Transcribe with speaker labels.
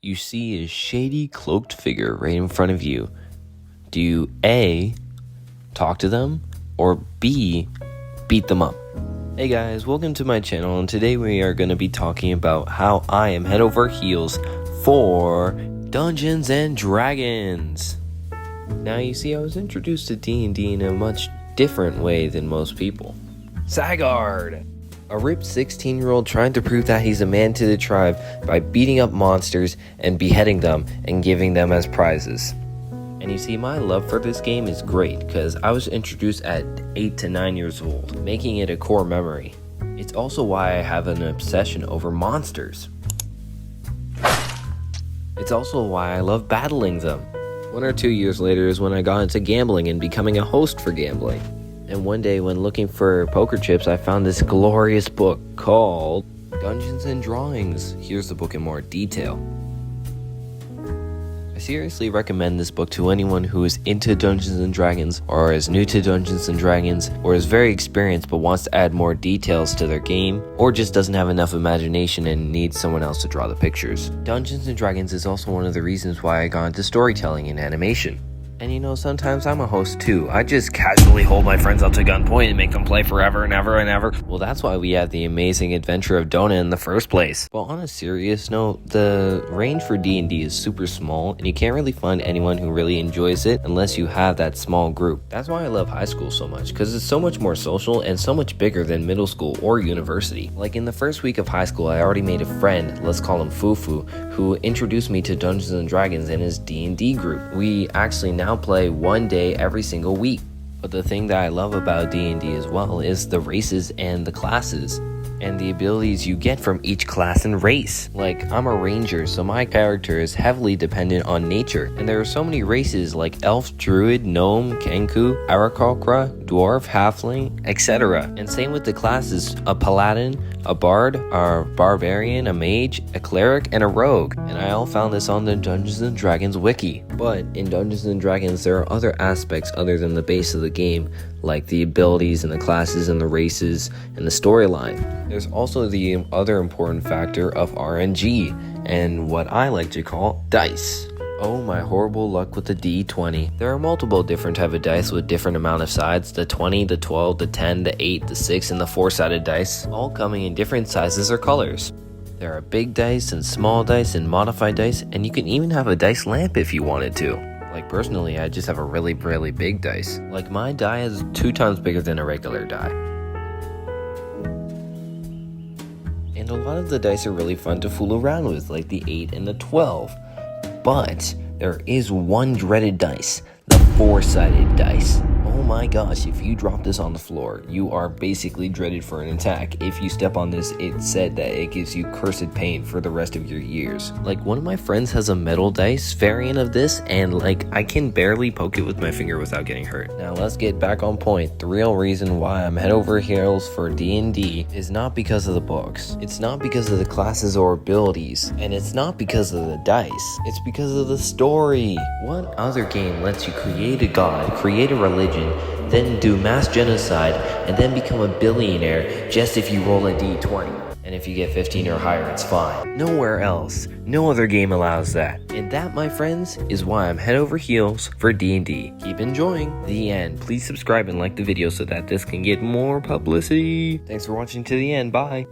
Speaker 1: you see a shady cloaked figure right in front of you. Do you A, talk to them, or B, beat them up? Hey guys, welcome to my channel, and today we are going to be talking about how I am head over heels for Dungeons and Dragons. Now you see, I was introduced to D&D in a much different way than most people. Sagard! A ripped 16-year-old trying to prove that he's a man to the tribe by beating up monsters and beheading them and giving them as prizes. And you see, my love for this game is great because I was introduced at 8 to 9 years old, making it a core memory. It's also why I have an obsession over monsters. It's also why I love battling them. 1 or 2 years later is when I got into gambling and becoming a host for gambling. And one day when looking for poker chips, I found this glorious book called Dungeons and Drawings. Here's the book in more detail. I seriously recommend this book to anyone who is into Dungeons and Dragons, or is new to Dungeons and Dragons, or is very experienced but wants to add more details to their game, or just doesn't have enough imagination and needs someone else to draw the pictures. Dungeons and Dragons is also one of the reasons why I got into storytelling and animation. And you know, sometimes I'm a host too. I just casually hold my friends up to gunpoint and make them play forever and ever and ever. Well, that's why we have the amazing adventure of Dona in the first place. But on a serious note, the range for D&D is super small, and you can't really find anyone who really enjoys it unless you have that small group. That's why I love high school so much, because it's so much more social and so much bigger than middle school or university. Like in the first week of high school, I already made a friend, let's call him Fufu, who introduced me to Dungeons and Dragons in his D&D group. We actually now play one day every single week. But the thing that I love about D&D as well is the races and the classes and the abilities you get from each class and race. Like, I'm a ranger, so my character is heavily dependent on nature, and there are so many races like elf, druid, gnome, kenku, aarakocra, dwarf, halfling, etc. And same with the classes: a paladin, a bard, a barbarian, a mage, a cleric, and a rogue. And I all found this on the Dungeons & Dragons wiki. But in Dungeons & Dragons, there are other aspects other than the base of the game, like the abilities and the classes and the races and the storyline. There's also the other important factor of RNG, and what I like to call dice. Oh, my horrible luck with the D20. There are multiple different type of dice with different amount of sides: the 20, the 12, the 10, the 8, the 6, and the 4-sided dice, all coming in different sizes or colors. There are big dice and small dice and modified dice, and you can even have a dice lamp if you wanted to. Like personally, I just have a really big dice. Like my die is 2 times bigger than a regular die. And a lot of the dice are really fun to fool around with, like the 8 and the 12. But there is one dreaded dice, the 4-sided dice. Oh my gosh, if you drop this on the floor, you are basically dreaded for an attack. If you step on this, it's said that it gives you cursed pain for the rest of your years. Like, one of my friends has a metal dice variant of this, and like, I can barely poke it with my finger without getting hurt. Now let's get back on point. The real reason why I'm head over heels for D&D is not because of the books. It's not because of the classes or abilities, and it's not because of the dice. It's because of the story. What other game lets you create a god, create a religion, then do mass genocide, and then become a billionaire just if you roll a D20? And if you get 15 or higher, it's fine. Nowhere else. No other game allows that. And that, my friends, is why I'm head over heels for D&D. Keep enjoying. The end. Please subscribe and like the video so that this can get more publicity. Thanks for watching to the end. Bye.